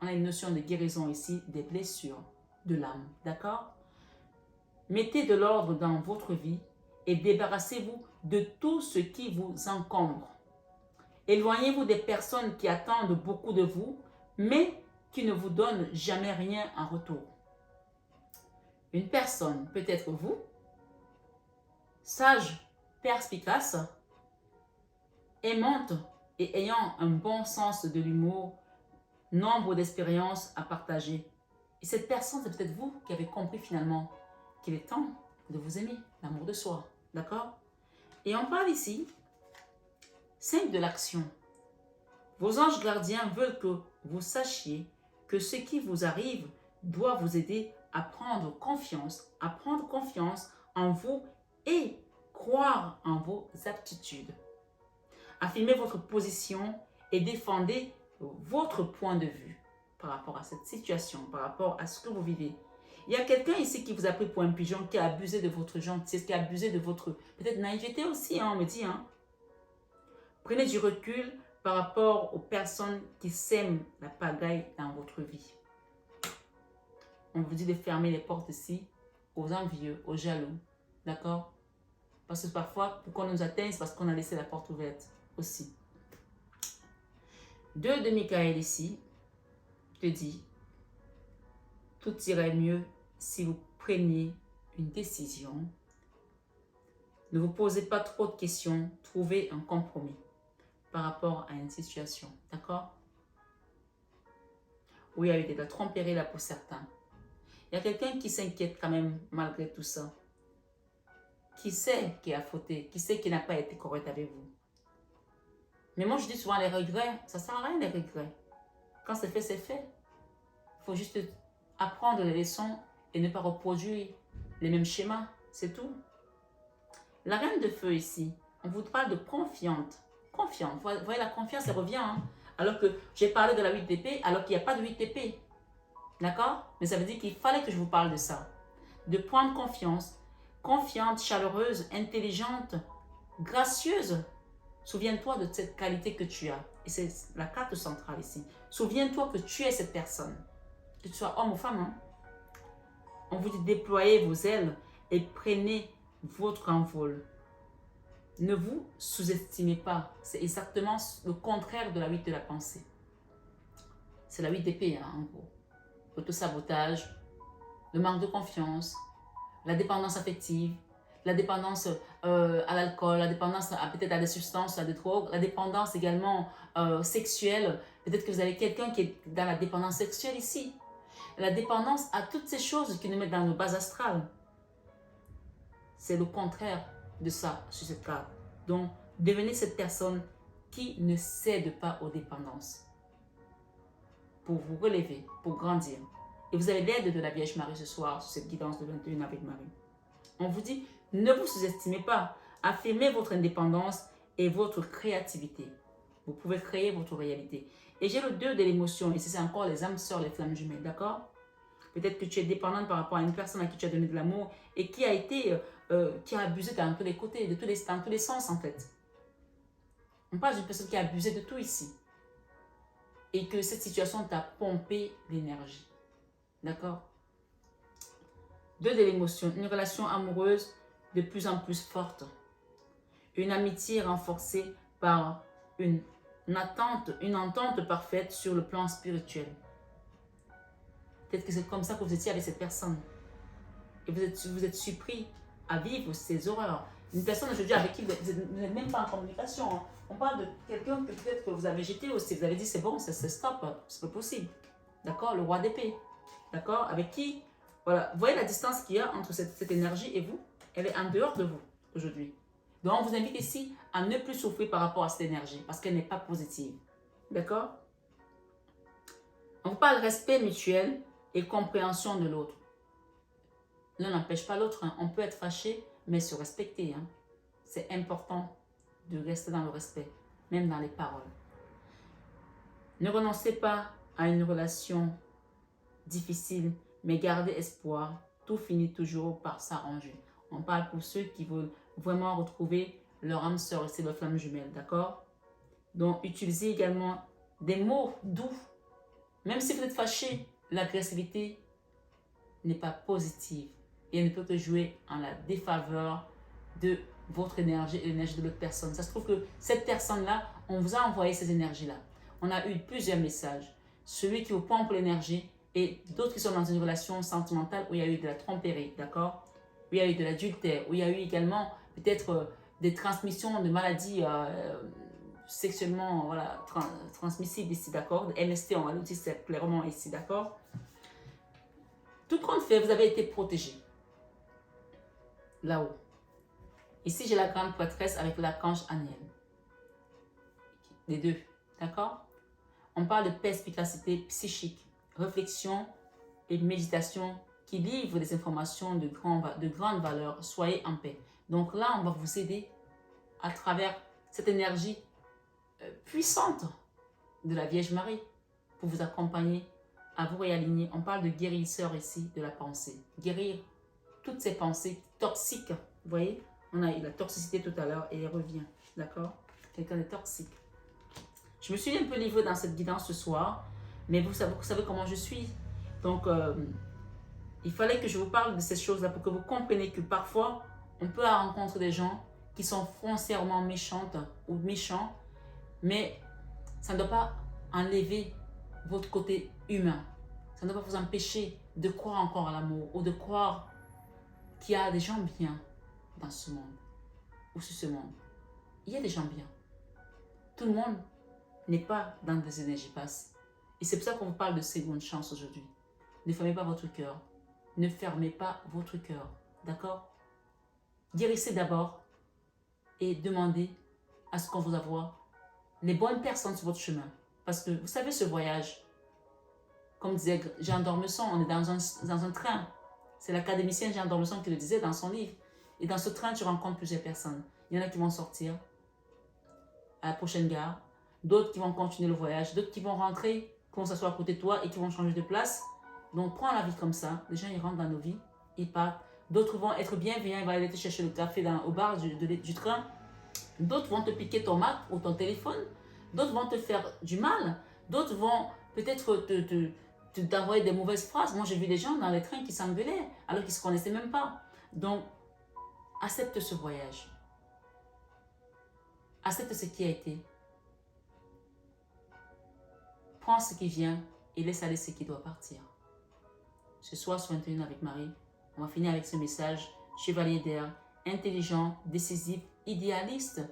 On a une notion de guérison ici des blessures de l'âme, d'accord? Mettez de l'ordre dans votre vie et débarrassez-vous de tout ce qui vous encombre. Éloignez-vous des personnes qui attendent beaucoup de vous, mais qui ne vous donnent jamais rien en retour. Une personne peut être vous, sage, perspicace, aimante et ayant un bon sens de l'humour, nombre d'expériences à partager. Et cette personne, c'est peut-être vous qui avez compris finalement qu'il est temps de vous aimer, l'amour de soi. D'accord? Et on parle ici 5 de l'action. Vos anges gardiens veulent que vous sachiez que ce qui vous arrive doit vous aider à prendre confiance en vous et croire en vos aptitudes. Affirmez votre position et défendez votre point de vue par rapport à cette situation, par rapport à ce que vous vivez. Il y a quelqu'un ici qui vous a pris pour un pigeon, qui a abusé de votre gentillesse, qui a abusé de votre peut-être naïveté aussi, on me dit. Prenez du recul par rapport aux personnes qui sèment la pagaille dans votre vie. On vous dit de fermer les portes ici aux envieux, aux jaloux. D'accord? Parce que parfois, pour qu'on nous atteigne, c'est parce qu'on a laissé la porte ouverte aussi. 2 de Michael ici te dit, tout irait mieux si vous preniez une décision. Ne vous posez pas trop de questions, trouvez un compromis par rapport à une situation. D'accord? Oui, il y a eu de la tromperie là pour certains. Il y a quelqu'un qui s'inquiète quand même malgré tout ça. Qui sait qu'il a fauté, qui sait qu'il n'a pas été correct avec vous. Mais moi, je dis souvent, les regrets, ça ne sert à rien les regrets. Quand c'est fait, c'est fait. Il faut juste apprendre les leçons et ne pas reproduire les mêmes schémas. C'est tout. La reine de feu ici, on vous parle de confiante. Confiante. Vous voyez, la confiance, elle revient. Alors que j'ai parlé de la 8 d'épée, alors qu'il n'y a pas de 8 d'épée. D'accord? Mais ça veut dire qu'il fallait que je vous parle de ça. De prendre confiance. Confiante, chaleureuse, intelligente, gracieuse. Souviens-toi de cette qualité que tu as. Et c'est la carte centrale ici. Souviens-toi que tu es cette personne. Que tu sois homme ou femme. On vous dit déployez vos ailes et prenez votre envol. Ne vous sous-estimez pas. C'est exactement le contraire de la 8 de la pensée. C'est la 8 d'épée, en gros. L'autosabotage, le manque de confiance, la dépendance affective, la dépendance à l'alcool, la dépendance peut-être à des substances, à des drogues, la dépendance également sexuelle. Peut-être que vous avez quelqu'un qui est dans la dépendance sexuelle ici. La dépendance à toutes ces choses qui nous mettent dans nos bases astrales. C'est le contraire de ça sur cette carte. Donc, devenez cette personne qui ne cède pas aux dépendances. Pour vous relever, pour grandir. Et vous avez l'aide de la Vierge Marie ce soir sur cette guidance de 21 avec Marie. On vous dit, ne vous sous-estimez pas. Affirmez votre indépendance et votre créativité. Vous pouvez créer votre réalité. Et j'ai le 2 de l'émotion. Ici, c'est encore les âmes sœurs, les flammes jumelles. D'accord? Peut-être que tu es dépendante par rapport à une personne à qui tu as donné de l'amour et qui a été, qui a abusé dans tous les côtés, dans tous les sens en fait. On parle d'une personne qui a abusé de tout ici. Et que cette situation t'a pompé l'énergie. D'accord? 2 de l'émotion, une relation amoureuse de plus en plus forte. Une amitié renforcée par une entente parfaite sur le plan spirituel. Peut-être que c'est comme ça que vous étiez avec cette personne. Et vous êtes surpris à vivre ces horreurs. Une personne aujourd'hui avec qui vous n'êtes même pas en communication. On parle de quelqu'un que peut-être que vous avez jeté aussi. Vous avez dit c'est bon, c'est stop, c'est pas possible. D'accord? Le roi d'épée. D'accord? Avec qui? Voilà. Vous voyez la distance qu'il y a entre cette énergie et vous? Elle est en dehors de vous aujourd'hui. Donc, on vous invite ici à ne plus souffrir par rapport à cette énergie parce qu'elle n'est pas positive. D'accord? On vous parle de respect mutuel et compréhension de l'autre. L'un n'empêche pas l'autre. On peut être fâché, mais se respecter. C'est important de rester dans le respect, même dans les paroles. Ne renoncez pas à une relation difficile, mais gardez espoir. Tout finit toujours par s'arranger. On parle pour ceux qui veulent vraiment retrouver leur âme sœur, c'est leur flamme jumelle, d'accord? Donc, utilisez également des mots doux. Même si vous êtes fâché, l'agressivité n'est pas positive et elle ne peut que jouer en la défaveur de votre énergie et l'énergie de l'autre personne. Ça se trouve que cette personne-là, on vous a envoyé ces énergies-là. On a eu plusieurs messages. Celui qui vous pompe l'énergie et d'autres qui sont dans une relation sentimentale où il y a eu de la tromperie, d'accord? Où il y a eu de l'adultère, où il y a eu également peut-être des transmissions de maladies sexuellement transmissibles ici, d'accord? MST, on va le dire clairement ici, d'accord? Tout compte fait, vous avez été protégé. Là-haut. Ici, j'ai la grande prêtresse avec l'archange Aniel. les deux. D'accord? On parle de perspicacité psychique, réflexion et méditation qui livrent des informations de grande valeur. Soyez en paix. Donc là, on va vous aider à travers cette énergie puissante de la Vierge Marie pour vous accompagner à vous réaligner. On parle de guérisseur ici de la pensée. Guérir toutes ces pensées toxiques. Vous voyez, on a eu la toxicité tout à l'heure et elle revient. D'accord? Quelqu'un de toxique. Je me suis un peu livrée dans cette guidance ce soir, mais vous savez comment je suis. Donc, il fallait que je vous parle de ces choses-là pour que vous compreniez que parfois, on peut rencontrer des gens qui sont foncièrement méchantes ou méchants, mais ça ne doit pas enlever votre côté humain. Ça ne doit pas vous empêcher de croire encore à l'amour ou de croire qu'il y a des gens bien dans ce monde ou sur ce monde. Il y a des gens bien. Tout le monde n'est pas dans des énergies basses. Et c'est pour ça qu'on vous parle de seconde chance aujourd'hui. Ne fermez pas votre cœur. Ne fermez pas votre cœur. D'accord? Guérissez d'abord et demandez à ce qu'on vous envoie les bonnes personnes sur votre chemin. Parce que vous savez, ce voyage, comme disait Jean d'Ormesson, on est dans un train. C'est l'académicien Jean d'Ormesson qui le disait dans son livre. Et dans ce train, tu rencontres plusieurs personnes. Il y en a qui vont sortir à la prochaine gare, d'autres qui vont continuer le voyage, d'autres qui vont rentrer, qui vont s'asseoir à côté de toi et qui vont changer de place. Donc, prends la vie comme ça. Les gens, ils rentrent dans nos vies, ils partent. D'autres vont être bienveillants, ils vont aller te chercher le café au bar du train. D'autres vont te piquer ton Mac ou ton téléphone. D'autres vont te faire du mal. D'autres vont peut-être t'envoyer des mauvaises phrases. Moi, j'ai vu des gens dans les trains qui s'engueulaient alors qu'ils ne se connaissaient même pas. Donc, accepte ce voyage. Accepte ce qui a été. Prends ce qui vient et laisse aller ce qui doit partir. Ce soir, sur 21 avec Marie, on va finir avec ce message. Chevalier d'air, intelligent, décisif, idéaliste,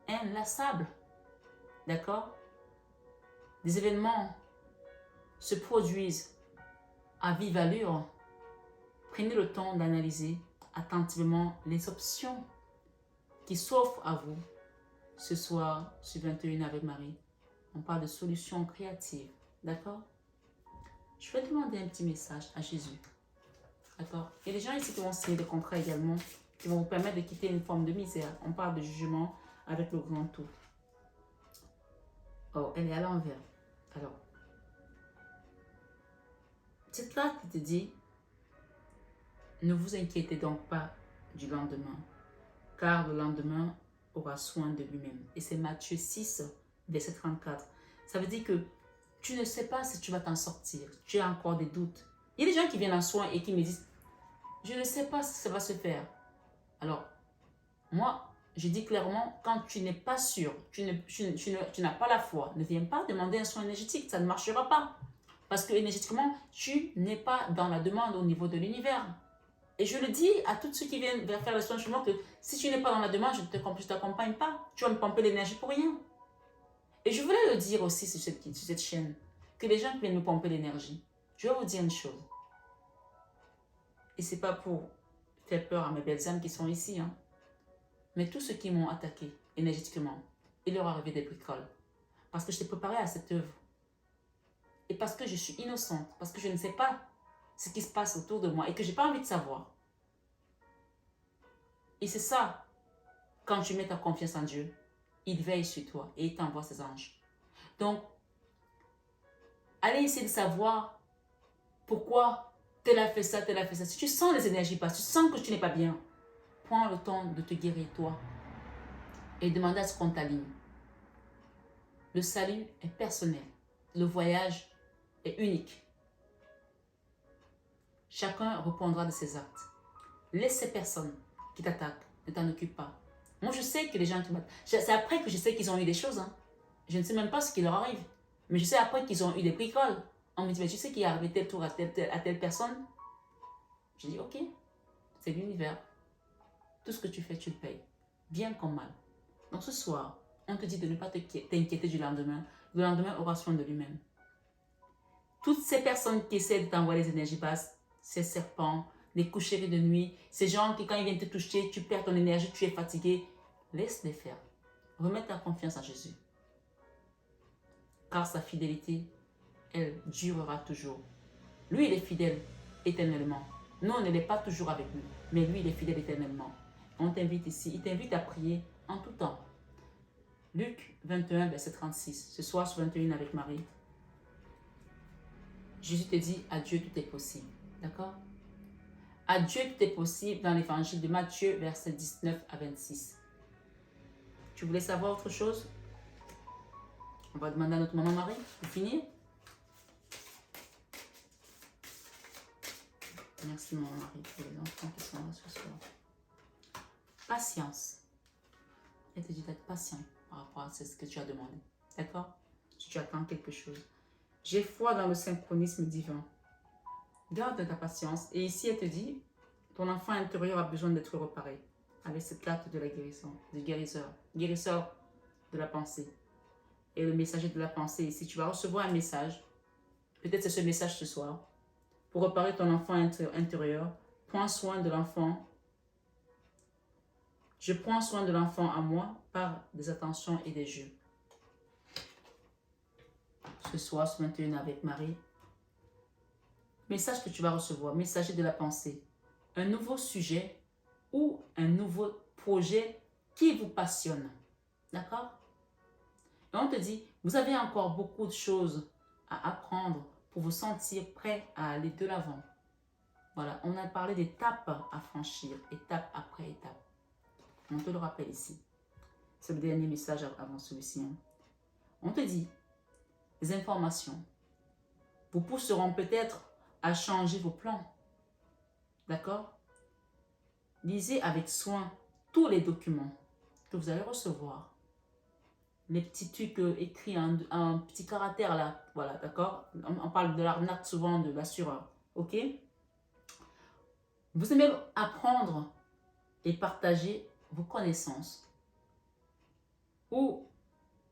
inlassable. D'accord? Des événements se produisent à vive allure. Prenez le temps d'analyser attentivement les options qui s'offrent à vous. Ce soir, sur 21 avec Marie, on parle de solutions créatives. D'accord? Je vais demander un petit message à Jésus. D'accord? Il y a des gens ici qui vont signer des contrats également, qui vont vous permettre de quitter une forme de misère. On parle de jugement avec le grand tout. Oh, elle est à l'envers. Alors, cette carte qui te dit, ne vous inquiétez donc pas du lendemain, car le lendemain aura soin de lui-même. Et c'est Matthieu 6, verset 34. Ça veut dire que tu ne sais pas si tu vas t'en sortir. Tu as encore des doutes. Il y a des gens qui viennent en soin et qui me disent, je ne sais pas si ça va se faire. Alors, moi, je dis clairement, quand tu n'es pas sûr, tu n'as pas la foi, ne viens pas demander un soin énergétique, ça ne marchera pas. Parce que énergétiquement, tu n'es pas dans la demande au niveau de l'univers. Et je le dis à tous ceux qui viennent faire le soin chez moi que si tu n'es pas dans la demande, je ne t'accompagne pas. Tu vas me pomper l'énergie pour rien. Et je voulais le dire aussi sur cette chaîne, que les gens qui viennent me pomper l'énergie, je vais vous dire une chose. Et ce n'est pas pour faire peur à mes belles âmes qui sont ici, hein. Mais tous ceux qui m'ont attaqué énergétiquement, il leur est arrivé des bricoles. Parce que je t'ai préparé à cette œuvre. Et parce que je suis innocente, parce que je ne sais pas ce qui se passe autour de moi et que je n'ai pas envie de savoir. Et c'est ça, quand tu mets ta confiance en Dieu, il veille sur toi et il t'envoie ses anges. Donc, allez essayer de savoir pourquoi tel a fait ça, tel a fait ça. Si tu sens les énergies passer, tu sens que tu n'es pas bien, prends le temps de te guérir toi et demander à ce qu'on t'aligne. Le salut est personnel. Le voyage est unique. Chacun répondra de ses actes. Laisse ces personnes qui t'attaquent, ne t'en occupe pas. Moi, je sais que les gens qui m'attaquent, c'est après que je sais qu'ils ont eu des choses. Hein. Je ne sais même pas ce qui leur arrive. Mais je sais après qu'ils ont eu des bricoles. On me dit, mais tu sais qu'il est arrivé tel tour à telle personne. Je dis, ok, c'est l'univers. Tout ce que tu fais, tu le payes. Bien comme mal. Donc ce soir, on te dit de ne pas t'inquiéter du lendemain. Le lendemain aura soin de lui-même. Toutes ces personnes qui essaient de t'envoyer les énergies basses, ces serpents, les coucheries de nuit, ces gens qui, quand ils viennent te toucher, tu perds ton énergie, tu es fatigué, laisse-les faire. Remets ta confiance en Jésus. car sa fidélité, elle durera toujours. Lui, il est fidèle éternellement. Nous, on ne l'est pas toujours avec lui, mais lui, il est fidèle éternellement. On t'invite ici, il t'invite à prier en tout temps. Luc 21, verset 36. Ce soir, sur 21 avec Marie, Jésus te dit, à Dieu tout est possible. D'accord? À Dieu tout est possible dans l'évangile de Matthieu, verset 19 à 26. Tu voulais savoir autre chose? On va demander à notre maman Marie pour finir. Merci maman Marie pour les enfants qui sont là ce soir. Patience. Elle te dit d'être patient par rapport à ce que tu as demandé. D'accord? Si tu attends quelque chose. J'ai foi dans le synchronisme divin. Garde ta patience. Et ici, elle te dit, ton enfant intérieur a besoin d'être réparé. Avec cette carte de la guérison, du guérisseur. Guérisseur de la pensée. Et le messager de la pensée, ici, tu vas recevoir un message. Peut-être c'est ce message ce soir. Pour réparer ton enfant intérieur, prends soin de l'enfant. Je prends soin de l'enfant à moi par des attentions et des jeux. Ce soir, ce 21 avec Marie. Message que tu vas recevoir, messager de la pensée. Un nouveau sujet ou un nouveau projet qui vous passionne. D'accord? Et on te dit, vous avez encore beaucoup de choses à apprendre pour vous sentir prêt à aller de l'avant. Voilà, on a parlé d'étapes à franchir, étape après étape. On te le rappelle ici. C'est le dernier message avant celui-ci. On te dit, les informations vous pousseront peut-être à changer vos plans. D'accord? Lisez avec soin tous les documents que vous allez recevoir. Les petits trucs écrits en petit caractère là. Voilà, d'accord? On parle de l'arnaque souvent de l'assureur. Ok? Vous aimez apprendre et partager vos connaissances. Ou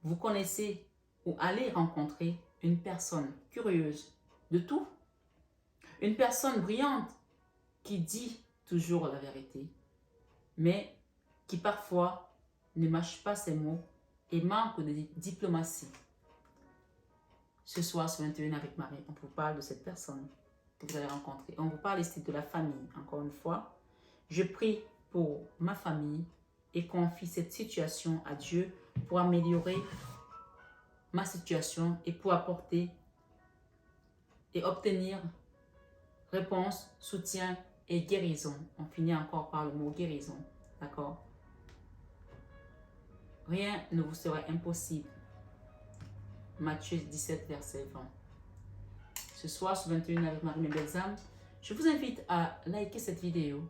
vous connaissez ou allez rencontrer une personne curieuse de tout. Une personne brillante qui dit toujours la vérité, mais qui parfois ne mâche pas ses mots et manque de diplomatie. Ce soir, ce 21 avec Marie, on vous parle de cette personne que vous allez rencontrer. On vous parle ici de la famille, encore une fois. Je prie pour ma famille et confie cette situation à Dieu pour améliorer ma situation et pour apporter et obtenir réponse, soutien et guérison. On finit encore par le mot guérison. D'accord? Rien ne vous sera impossible. Matthieu 17, verset 20. Ce soir, sur 21 avec Marie, mes belles âmes, je vous invite à liker cette vidéo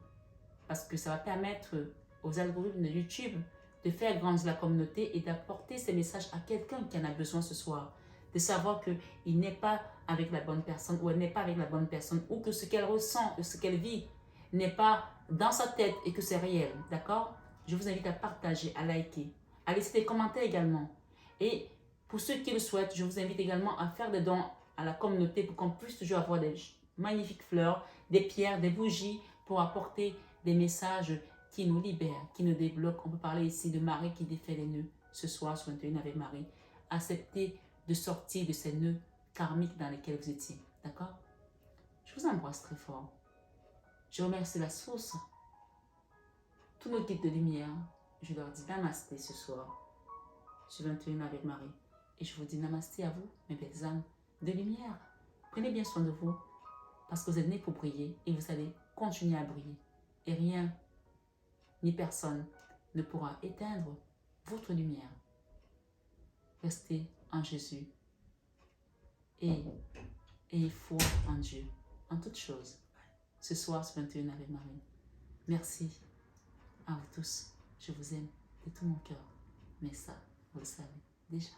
parce que ça va permettre aux algorithmes de YouTube de faire grandir la communauté et d'apporter ces messages à quelqu'un qui en a besoin ce soir. De savoir qu'il n'est pas avec la bonne personne ou elle n'est pas avec la bonne personne ou que ce qu'elle ressent, ce qu'elle vit n'est pas dans sa tête et que c'est réel. D'accord? Je vous invite à partager, à liker, à laisser des commentaires également. Et pour ceux qui le souhaitent, je vous invite également à faire des dons à la communauté pour qu'on puisse toujours avoir des magnifiques fleurs, des pierres, des bougies pour apporter des messages qui nous libèrent, qui nous débloquent. On peut parler ici de Marie qui défait les nœuds ce soir sur 21 avec Marie. Acceptez de sortir de ces nœuds karmiques dans lesquels vous étiez. D'accord? Je vous embrasse très fort. Je remercie la source. Tous nos guides de lumière, je leur dis namasté ce soir sur 21 avec Marie. Et je vous dis namasté à vous, mes belles âmes de lumière. Prenez bien soin de vous parce que vous êtes nés pour briller et vous allez continuer à briller. Et rien ni personne ne pourra éteindre votre lumière. Restez en Jésus et ayez foi en Dieu, en toutes choses. Ce soir, ce 21 avec Marie. Merci à vous tous. Je vous aime de tout mon cœur. Mais ça, vous le savez déjà.